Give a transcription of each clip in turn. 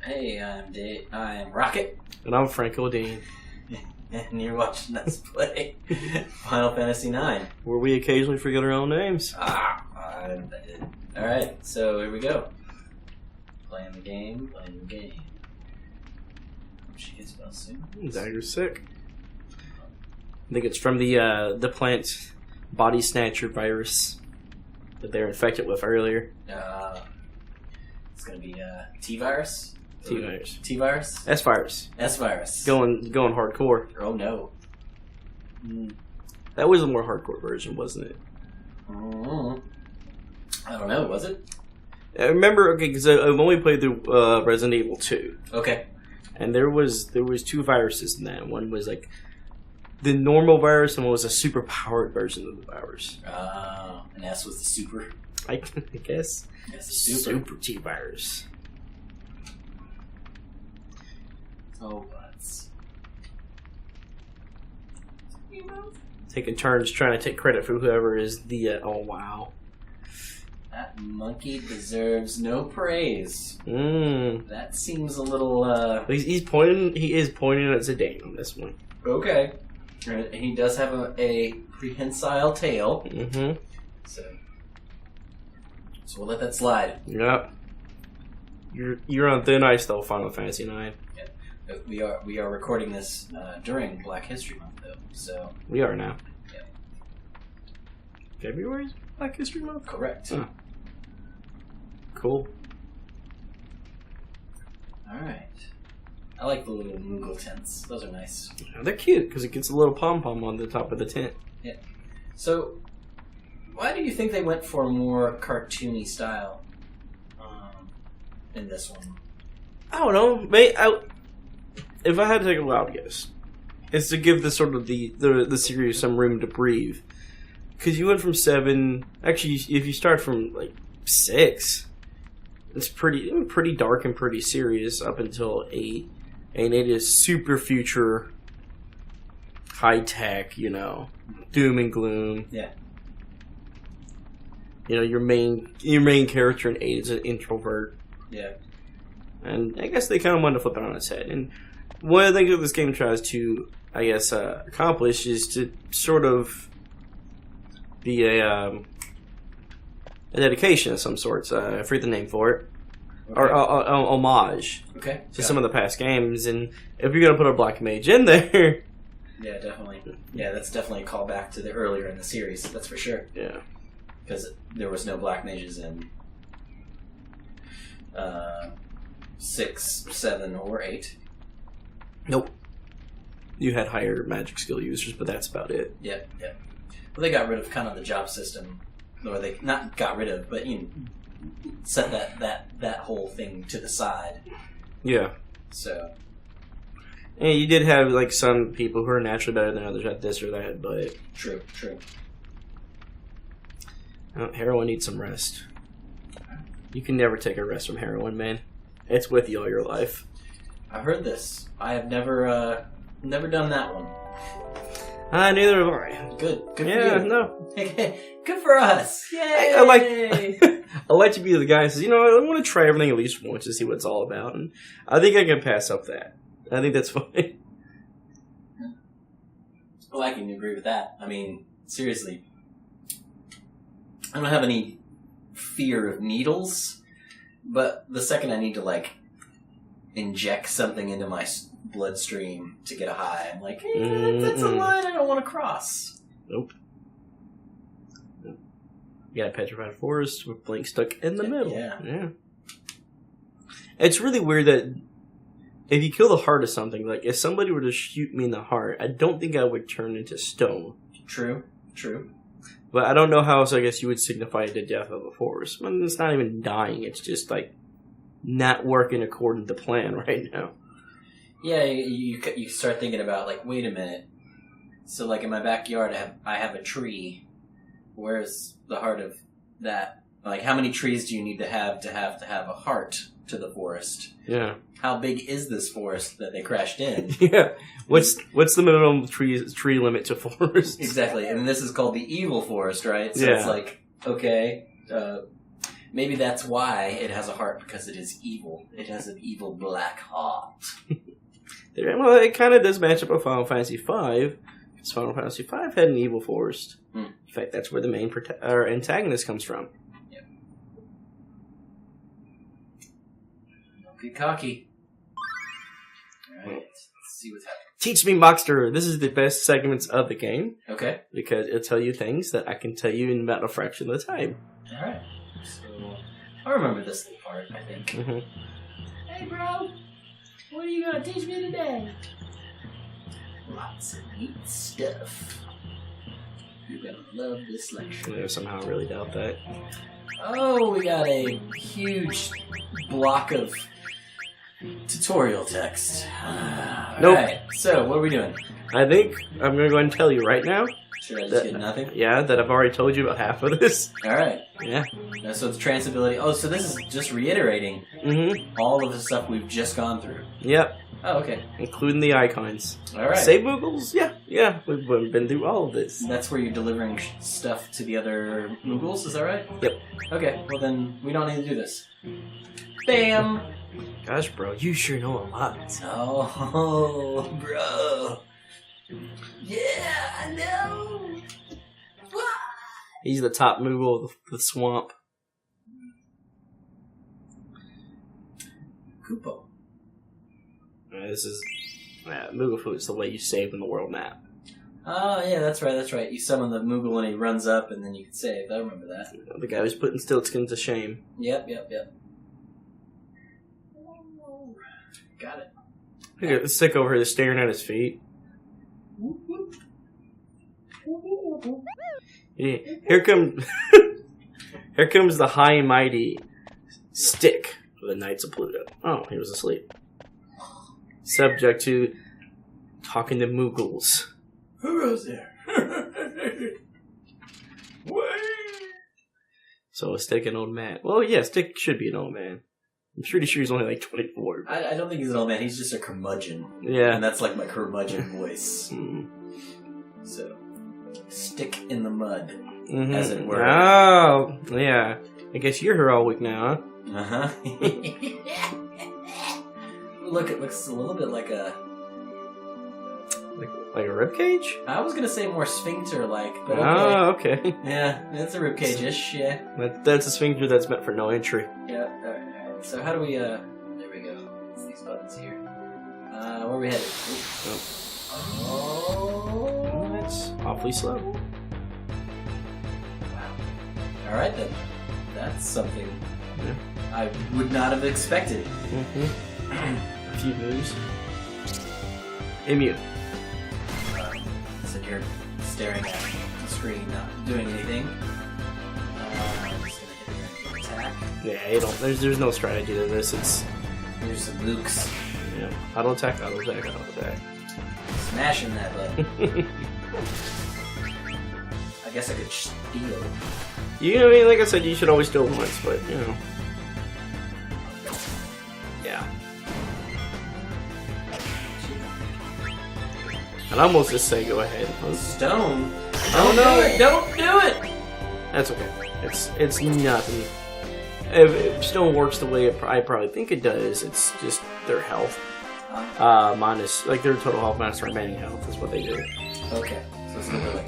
Hey, I'm Dave. I'm Rocket. And I'm Franco Dean. And you're watching us play Final Fantasy IX. Where we occasionally forget our own names. Alright, so here we go. Playing the game. She gets well soon. Dagger's sick. I think it's from the plant body snatcher virus that they were infected with earlier. It's gonna be T-virus? T-virus. T-virus? S-virus. S-virus. Going hardcore. Oh no. That was a more hardcore version, wasn't it? I don't know, was it? I remember, okay, because I've only played the Resident Evil 2. Okay. And there was two viruses in that. One was like the normal virus, and one was a super powered version of the virus. And S was the super. I guess. Yes, the super T virus. Oh, butts. Taking turns trying to take credit for whoever is the. Oh wow. That monkey deserves no praise. That seems a little. He's pointing. He is pointing at Zidane on this one. Okay. And he does have a prehensile tail. Mm-hmm. So we'll let that slide. Yep. You're on thin ice though, Final Fantasy IX. Yeah. We are recording this during Black History Month though. So we are now. Yeah. February's Black History Month? Correct. Huh. Cool. Alright. I like the little Moogle tents. Those are nice. Yeah, they're cute because it gets a little pom-pom on the top of the tent. Yeah. So, why do you think they went for a more cartoony style in this one? I don't know. If I had to take a wild guess, it's to give the sort of the series some room to breathe. Because you went from 7... Actually, if you start from, 6, it's pretty dark and pretty serious up until 8. And it is super future, high-tech, doom and gloom. Yeah. Your main character in 8 is an introvert. Yeah. And I guess they kind of wanted to flip it on its head. And one of the things that this game tries to, I guess, accomplish is to sort of be a dedication of some sorts. I forget the name for it. Okay. Or homage to some of the past games. And if you're going to put a black mage in there... Yeah, definitely. Yeah, that's definitely a callback to the earlier in the series. That's for sure. Yeah. Because there was no black mages in 6, 7, or 8. Nope. You had higher magic skill users, but that's about it. Yep. Well, they got rid of kind of the job system, or they not got rid of, but set that whole thing to the side. Yeah. So. And you did have some people who are naturally better than others at this or that, but True. Heroin needs some rest. You can never take a rest from heroin, man. It's with you all your life. I've heard this. I have never done that one. Neither have I. Good for you. No. Good for us. Yay! I like to be the guy who says, I want to try everything at least once to see what it's all about. And I think I can pass up that. I think that's fine. Well, I can agree with that. I mean, seriously. I don't have any fear of needles, but the second I need to, inject something into my bloodstream to get a high, I'm like, that's a line I don't want to cross. Nope. You got a petrified forest with Blink stuck in the middle. Yeah. It's really weird that if you kill the heart of something, if somebody were to shoot me in the heart, I don't think I would turn into stone. True. But I don't know how else I guess you would signify the death of a forest. I mean, it's not even dying, it's just, not working according to plan right now. Yeah, you start thinking about, wait a minute. So, in my backyard, I have a tree. Where's the heart of that? How many trees do you need to have a heart to the forest? Yeah. How big is this forest that they crashed in? Yeah. What's the minimum tree limit to forest? Exactly. And this is called the evil forest, right? So It's okay. Maybe that's why it has a heart, because it is evil. It has an evil black heart. Well, it kind of does match up with Final Fantasy V, because Final Fantasy V had an evil forest. In fact, that's where the main antagonist comes from. Yep. Don't get cocky. Alright, let's see what's happening. Teach me, Moxter. This is the best segments of the game. Okay. Because it'll tell you things that I can tell you in about a fraction of the time. Alright. So, I remember this little part, I think. Hey, bro. What are you going to teach me today? Lots of neat stuff. You're going to love this lecture. I somehow really doubt that. Oh, we got a huge block of tutorial text. Nope. Alright, so what are we doing? I think I'm going to go ahead and tell you right now. Should I just get nothing? Yeah, that I've already told you about half of this. Alright. Yeah. So it's traceability. Oh, so this is just reiterating all of the stuff we've just gone through. Yep. Oh, okay. Including the icons. Alright. Save Moogles? Yeah. We've been through all of this. That's where you're delivering stuff to the other Moogles, is that right? Yep. Okay, well then, we don't need to do this. Bam! Gosh, bro, you sure know a lot. Oh, bro. Yeah, I know. He's the top Moogle of the swamp. Koopo. This is... Moogle food is the way you save in the world map. Oh, yeah, that's right. You summon the Moogle and he runs up and then you can save. I remember that. The guy who's putting Stiltskin to shame. Yep. Got it. Look at the stick over here staring at his feet. Yeah. Here comes the high and mighty stick of the Knights of Pluto. Oh, he was asleep. Subject to talking to Moogles. Who goes there? So a stick an old man. Well, yeah, stick should be an old man. I'm pretty sure he's only like 24. I don't think he's an old man. He's just a curmudgeon. Yeah. And that's like my curmudgeon voice. So, stick in the mud, as it were. Oh, yeah. I guess you're here all week now, huh? Uh-huh. Look, it looks a little bit like a... Like a ribcage? I was gonna say more sphincter-like, but okay. Oh, okay. Yeah, it's a ribcage-ish, yeah. That's a sphincter that's meant for no entry. Yeah, alright. So how do we, there we go. It's these buttons here. Where are we headed? Oh. That's awfully slow. Wow. Alright then. That's something I would not have expected. A few moves. Immune. So you're staring at the screen, not doing anything. I'm just gonna hit it and attack. Yeah, you don't. There's no strategy to this. It's Here's some nukes. yeah. Auto attack. Smashing that button. I guess I could steal. You know, I mean, like I said, you should always steal once, but you know. Yeah. I'd almost just say go ahead. Stone? Oh no! Don't do it! That's okay. It's nothing. If stone works the way I probably think it does, it's just their health. Minus, like their total health minus remaining health is what they do. Okay, so it's literally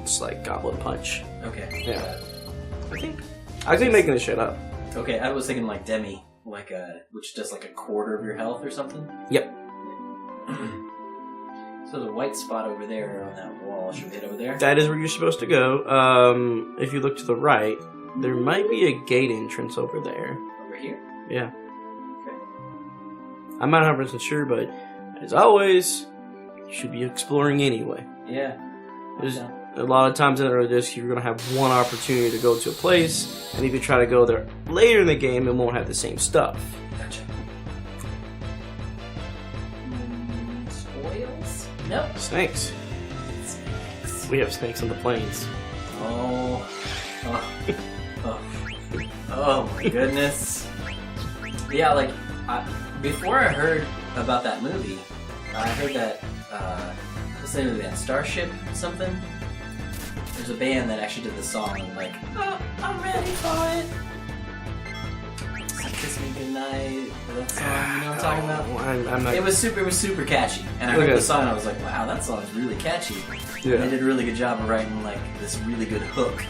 It's like Goblin Punch. okay. Yeah. I think making this shit up. Okay, I was thinking like Demi, like which does like a quarter of your health or something. Yep. So there's a white spot over there on that wall. Should we head over there? That is where you're supposed to go. If you look to the right, there might be a gate entrance over there. Over here? Yeah. Okay. I'm not 100% sure, but as always, you should be exploring anyway. Yeah. There's a lot of times in the disc, you're going to have one opportunity to go to a place, and if you try to go there later in the game, it won't have the same stuff. Gotcha. Spoils? Nope. Snakes. We have snakes on the plains. Oh my goodness. Yeah, like, before I heard about that movie, I heard that, what's the name of the band? Starship something? There's a band that actually did the song, and like, oh, I'm ready for it. Kiss Me Goodnight. That song, you know what I'm talking about? I'm not. It was super catchy, and I heard the song and I was like, wow, that song is really catchy. Yeah. And they did a really good job of writing like this really good hook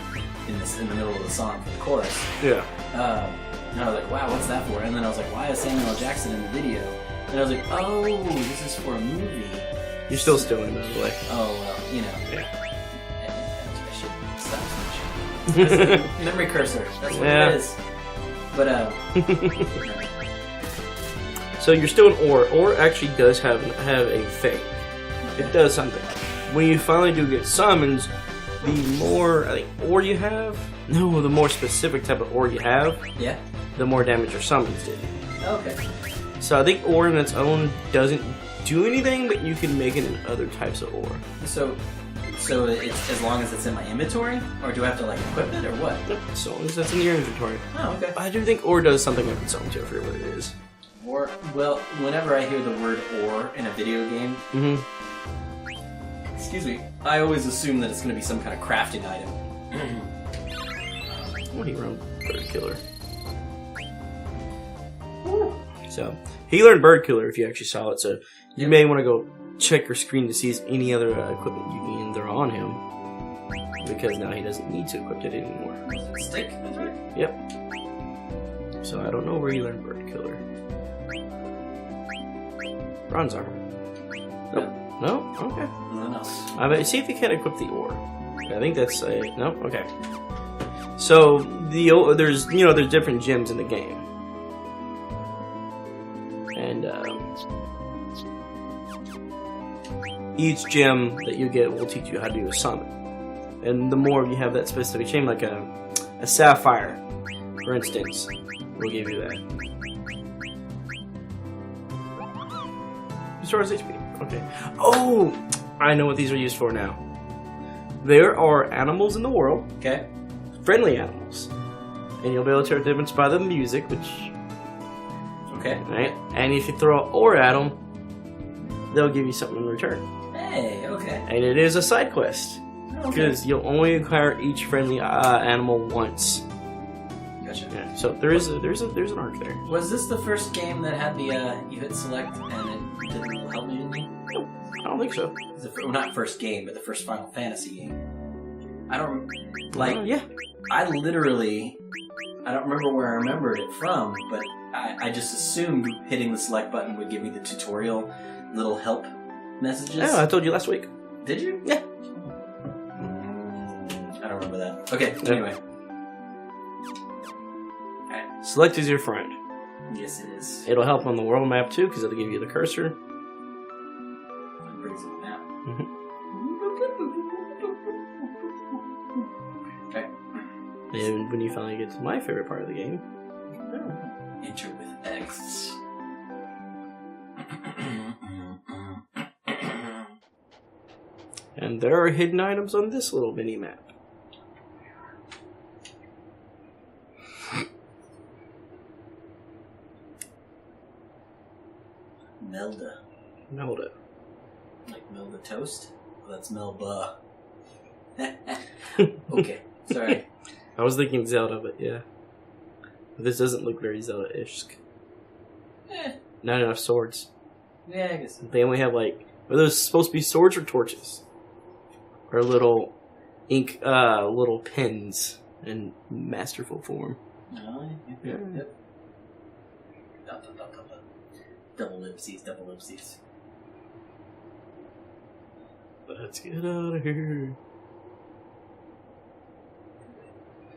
in the middle of the song for the chorus. Yeah. And I was like, wow, what's that for? And then I was like, why is Samuel L. Jackson in the video? And I was like, oh, this is for a movie. You're still stealing, by the way. Oh, well, you know. Yeah. I should stop switching. Memory cursor. That's what it is. But, So you're still an ore. Ore actually does have a thing. It does something. When you finally do get summons, the more I think ore you have, the more specific type of ore you have, yeah, the more damage your summons did. Okay. So I think ore in its own doesn't do anything, but you can make it in other types of ore. So it's as long as it's in my inventory, or do I have to like equip it, or what? As long as that's in your inventory. Oh, okay. I do think ore does something of its own too. I forget what it is. Or, well, whenever I hear the word ore in a video game, excuse me, I always assume that it's going to be some kind of crafting item. What do you run? Bird killer. So, healer and bird killer, if you actually saw it. So, you may want to go check your screen to see if any other equipment you can throw on him. Because now he doesn't need to equip it anymore. Stick? That's right. Yep. So, I don't know where you learned bird killer. Bronze armor. Nope. No? Okay. Nothing else. See if you can equip the ore. I think that's no. Okay. So there's different gems in the game, and each gem that you get will teach you how to do a summon. And the more you have that specific gem, like a sapphire, for instance, will give you that. Restores HP. Okay. Oh, I know what these are used for now. There are animals in the world. Okay. Friendly animals. And you'll be able to tell the difference by the music, which... Okay. Right? And if you throw an ore at them, they'll give you something in return. Hey, okay. And it is a side quest. Because you'll only acquire each friendly animal once. Gotcha. Yeah, so there's an arc there. Was this the first game that had the you hit select and it did a little help me, didn't you? No, I don't think so. Well, not first game, but the first Final Fantasy game. I don't like. Yeah. I literally, I don't remember where I remembered it from, but I just assumed hitting the select button would give me the tutorial little help messages. Yeah, I told you last week. Did you? Yeah. I don't remember that. Okay. Anyway. Select is your friend. Yes, it is. It'll help on the world map too, because it'll give you the cursor. It brings it now. Okay. And when you finally get to my favorite part of the game, Enter with X. and there are hidden items on this little mini map. Melda. Melda. Like Melda toast? Well, that's Melba. Okay, sorry. I was thinking Zelda, but yeah. But this doesn't look very Zelda-ish. Not enough swords. Yeah, I guess. They only have like... Are those supposed to be swords or torches? Or little ink, little pens in masterful form. No, yep. Double ellipses. Let's get out of here.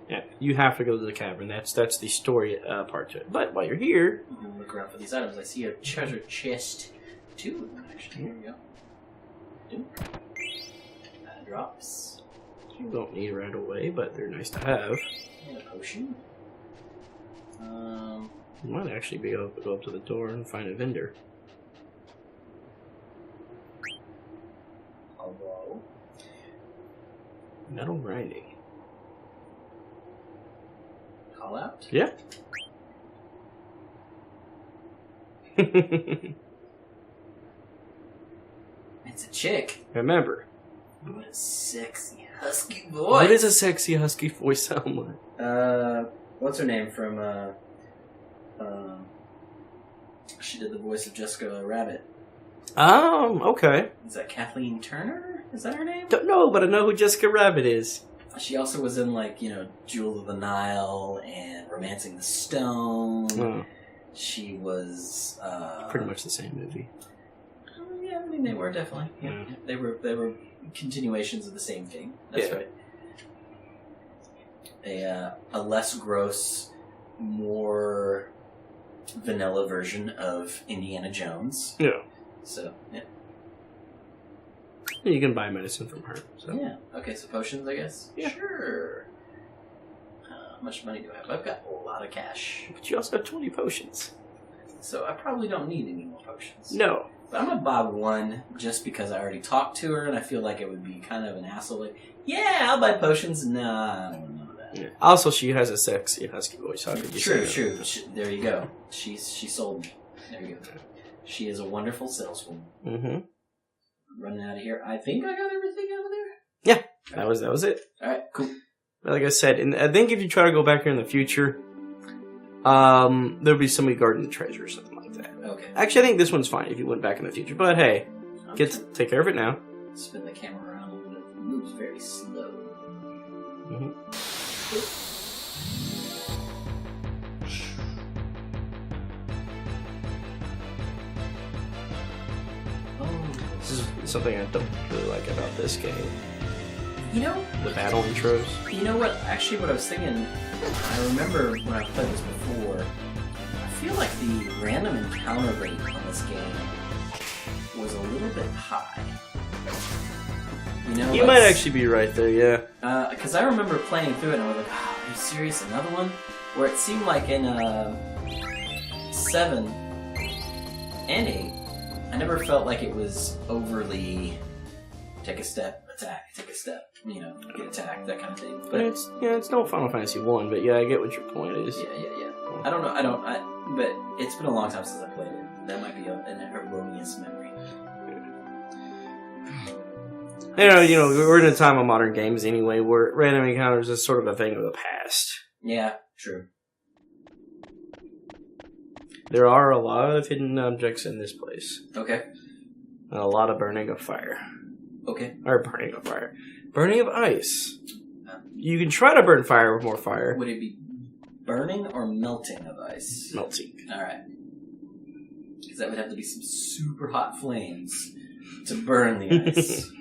Yeah, you have to go to the cavern. That's the story part to it. But while you're here, I'm gonna look around for these items. I see a treasure chest. Two of them, actually. Here we go. Drops. you don't need right away, but they're nice to have. And a potion. You might actually be able to go up to the door and find a vendor. Hello. Metal grinding. Call out? Yeah. It's a chick. Remember. What a sexy husky voice. What does a sexy husky voice sound like? What's her name from She did the voice of Jessica Rabbit. Okay. Is that Kathleen Turner? Is that her name? Don't know, but I know who Jessica Rabbit is. She also was in, like, Jewel of the Nile and Romancing the Stone. Oh. She was... Pretty much the same movie. Yeah, I mean, they were definitely. Yeah. They were continuations of the same thing. That's right. A less gross, more vanilla version of Indiana Jones. Yeah. So, yeah. You can buy medicine from her. So. Yeah. Okay, so potions, I guess? Yeah. Sure. How much money do I have? I've got a lot of cash. But you also have 20 potions. So I probably don't need any more potions. No. But I'm going to buy one just because I already talked to her and I feel like it would be kind of an asshole. Like, yeah, I'll buy potions. Nah, I don't know that. Yeah. Also, she has a sexy husky voice. How could you True. There you go. She sold me. There you go. She is a wonderful saleswoman. Mm-hmm. Running out of here. I think I got everything out of there. Yeah, that was it. All right, cool. Like I said, and I think if you try to go back here in the future, there'll be somebody guarding the treasure or something like that. Okay. Actually, I think this one's fine if you went back in the future. But hey, take care of it now. Spin the camera around a little bit. It moves very slow. Mm-hmm. This is something I don't really like about this game. The battle intros. You know what? Actually, what I was thinking, I remember when I played this before, I feel like the random encounter rate on this game was a little bit high. You might actually be right there, yeah. Because I remember playing through it and I was like, oh, are you serious? Another one? Where it seemed like in 7 and 8, I never felt like it was overly take a step, attack, take a step, get attacked, that kind of thing. But it's no Final Fantasy 1, but yeah, I get what your point is. Yeah. I don't know, but it's been a long time since I played it. That might be an erroneous memory. We're in a time of modern games anyway, where random encounters is sort of a thing of the past. Yeah, true. There are a lot of hidden objects in this place. Okay. And a lot of burning of fire. Okay. Or burning of fire. Burning of ice. You can try to burn fire with more fire. Would it be burning or melting of ice? Melting. Alright. Because that would have to be some super hot flames to burn the ice.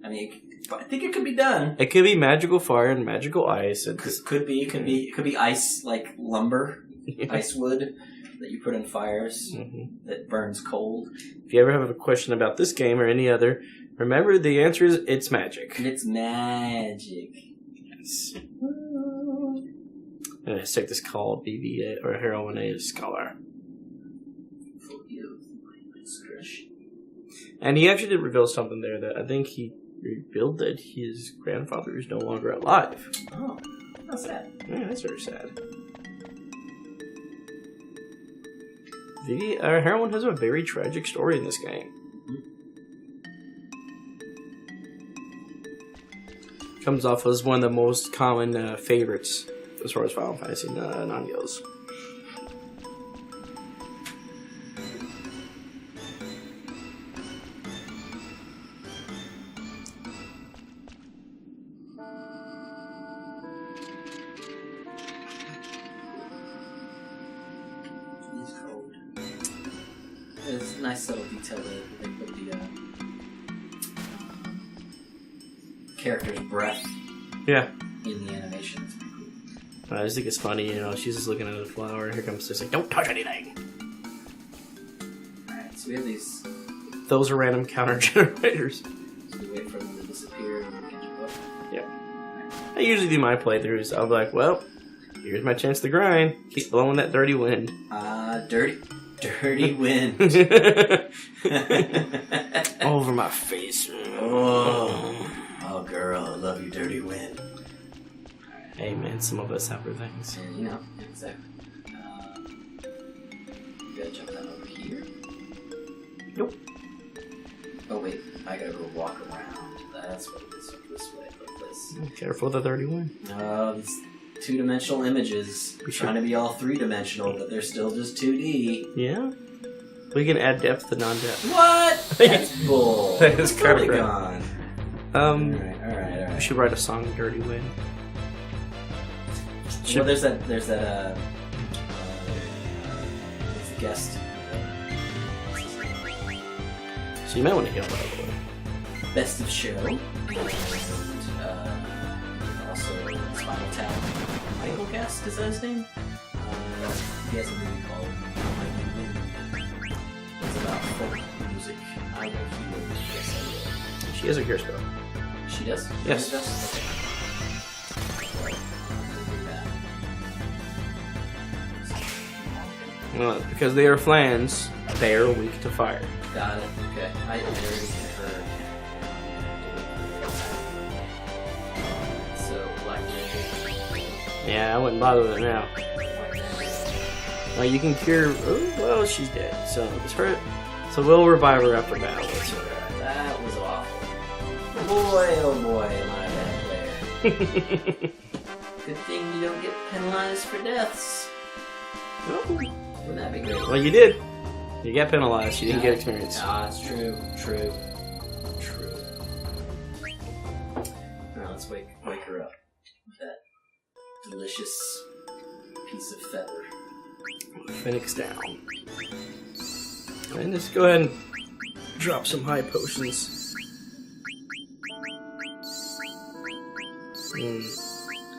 I mean, I think it could be done. It could be magical fire and magical ice. It could be ice, like lumber, ice wood that you put in fires that burns cold. If you ever have a question about this game or any other, remember the answer is it's magic. It's magic. Yes. And let's take this call BB or Heroine A Scholar. And he actually did reveal something there that I think he revealed that his grandfather is no longer alive. Oh, how sad. Yeah, that's very sad. Our heroine has a very tragic story in this game. Comes off as one of the most common favorites as far as Final Fantasy 9 goes. It's a nice subtle detail that they put the character's breath in the animation. I just think it's funny, she's just looking at a flower and here comes this like, don't touch anything! Alright, so we have these... Those are random counter generators. So we wait for them to disappear and we can jump up. Yeah. I usually do my playthroughs. I'll be like, well, here's my chance to grind. Keep blowing that dirty wind. Dirty wind. Over my face. Oh, girl, I love you, dirty wind. Hey, man, some of us have our things. Yeah, exactly. Gotta jump down over here. Nope. Oh, wait, I gotta go walk around. That's what it is. This way, like this. Careful of the dirty wind. These two-dimensional images. We're trying to be all three-dimensional, but they're still just 2D. Yeah? We can add depth to non-depth. What? That's bull. That is It's totally crap. gone. We Alright. should write a song, Dirty Wind. Well, there's that, what's the guest? So you might want to heal that a little. Best of Show. And, also Spinal Tap. Michael Guest, is that his name? He has a movie called Mighty Wind. It's about folk music. I will heal. Yes, I will. She has a cure spell. She does? Yes. She does? Okay. Well, because they are flans, they are weak to fire. Got it. Okay. I already hit her. So, Black Magic. Yeah, I wouldn't bother with it now. Well, you can cure. Oh, well, she's dead. So it's her. So we'll revive her after battle. Let's see. That was awful. Boy, oh boy, am I a bad player. Good thing you don't get penalized for deaths. Oh. Wouldn't that be great? Well, you did. You got penalized. You didn't get experience. Ah, it's true. True. Now let's wake her up with that delicious piece of feather. Phoenix down. And just go ahead and drop some high potions.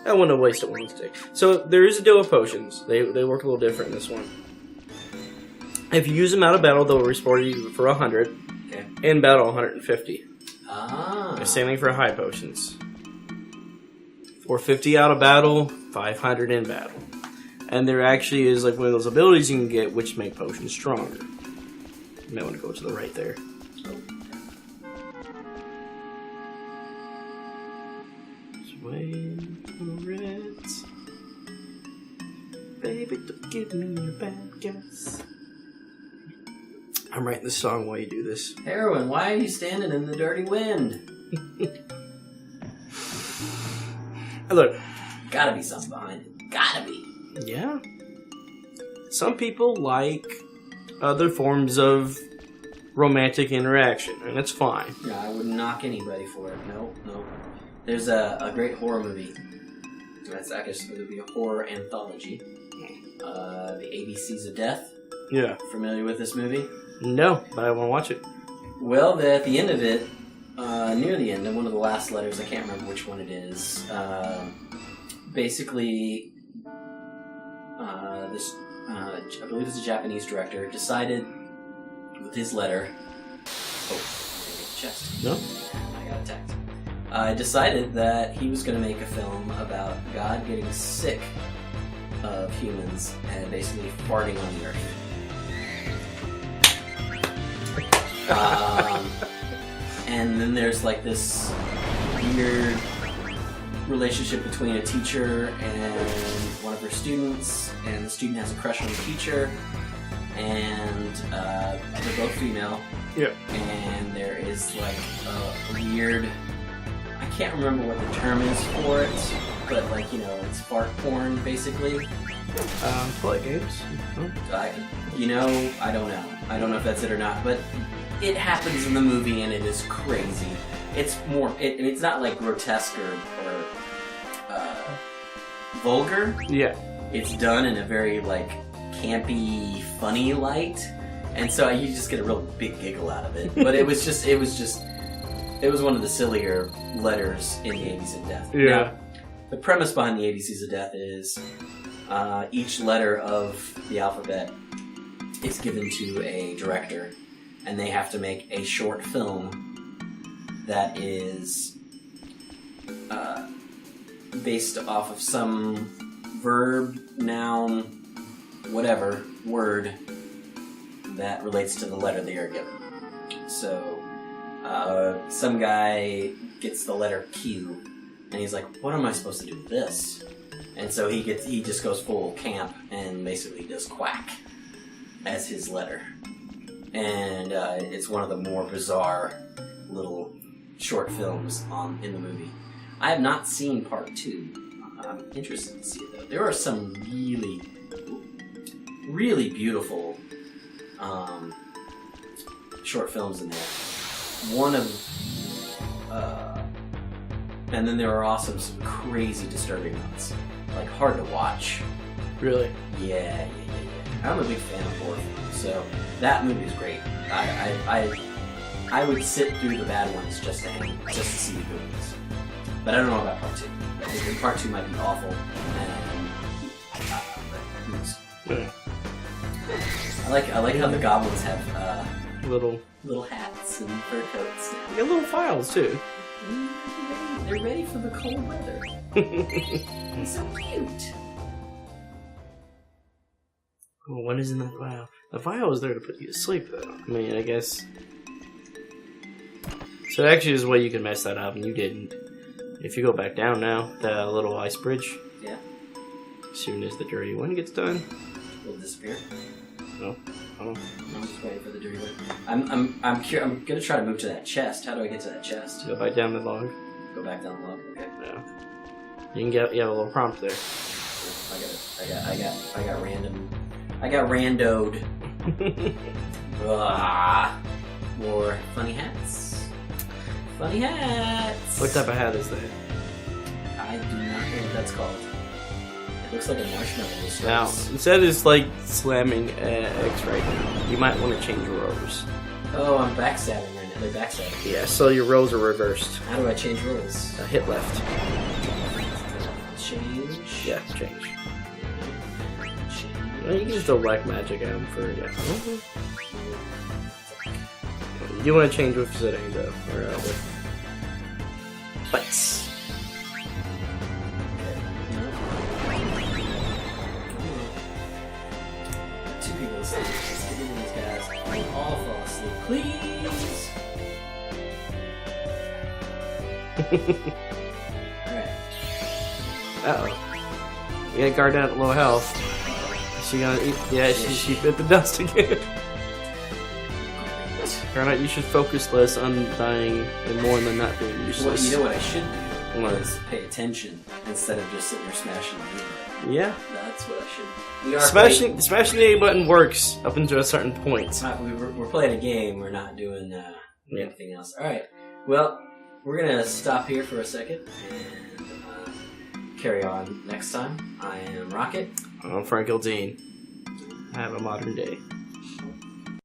I want to waste a one stick. So there is a deal of potions. They work a little different in this one. If you use them out of battle, they'll restore you for 100. Okay. In battle, 150. Ah. Same thing for high potions. 450 out of battle, 500 in battle. And there actually is like one of those abilities you can get which make potions stronger. You might want to go to the right there. Just wait for it. Baby, don't give me a bad guess. I'm writing this song while you do this. Heroin, why are you standing in the dirty wind? Look. Gotta be something behind it. Gotta be. Yeah. Some people like other forms of romantic interaction, and it's fine. Yeah, I wouldn't knock anybody for it. Nope. There's a great horror movie. That's, I guess it would be a horror anthology. The ABCs of Death. Yeah. Familiar with this movie? No, but I want to watch it. Well, at the end of it, near the end, in one of the last letters, I can't remember which one it is, basically, this, I believe it's a Japanese director, decided with his letter... Oh, chest. No? I got attacked. Decided that he was going to make a film about God getting sick of humans and basically farting on the earth. And then there's like this weird relationship between a teacher and one of her students, and the student has a crush on the teacher, and they're both female. Yeah. And there is like a weird, I can't remember what the term is for it, but like, you know, it's fart porn basically. Play games. I don't know. I don't know if that's it or not, but it happens in the movie and it is crazy. It's more, it's not like grotesque or vulgar. Yeah. It's done in a very like campy, funny light, and so you just get a real big giggle out of it. But it was one of the sillier letters in the ABCs of Death. Yeah. Now, the premise behind the ABCs of Death is each letter of the alphabet is given to a director, and they have to make a short film that is based off of some verb, noun, whatever, word that relates to the letter they are given. So, some guy gets the letter Q, and he's like, what am I supposed to do with this? And so he just goes full camp and basically does quack as his letter. And it's one of the more bizarre little short films in the movie. I have not seen part 2. I'm interested to see it though. There are some really, really beautiful short films in there. One of, and then there are also some crazy disturbing ones, like hard to watch. Really? Yeah. I'm a big fan of horror films, so that movie is great. I would sit through the bad ones just to see the good ones. But I don't know about part 2. I think part 2 might be awful. Yeah. I like how the goblins have Little hats and fur coats. You got little files too. They're ready for the cold weather. They're so cute. Well, what is in that vial? The vial is there to put you to sleep, though. I mean, I guess. So actually, there's a way you can mess that up, and you didn't. If you go back down now, the little ice bridge. Yeah. As soon as the dirty one gets done, It'll disappear. no. Oh. I'm just waiting for the dirty one. I'm gonna try to move to that chest. How do I get to that chest? Go back down the log. Go back down the log. Okay. Yeah. You can get. You have a little prompt there. I got random. I got randoed. More funny hats. Funny hats. What type of hat is that? I do not know what that's called. It looks like a marshmallow. Now, instead of like slamming X right now, you might want to change your rows. Oh, I'm backstabbing right now. They're backstabbing. Yeah, so your rows are reversed. How do I change roles? Hit left. Change. Yeah, change. Well, you can just throw black magic at him for yeah. You want to change with setting though, or with fights. Two people asleep. Let's get into these guys. All fall asleep, please. Alright. Uh-oh. You gotta guard down at low health. She gonna eat? Yeah, she bit the dust again. Garnet, you should focus less on dying and more than not being Well, useless. you know what I should do? What? Is pay attention instead of just sitting there smashing the A button. Yeah. That's what I should. We are Smashing the A button works up until a certain point. we're playing a game. We're not doing anything else. All right. Well, we're gonna stop here for a second and carry on next time. I am Rocket. I'm Franco Dean. Have a modern day.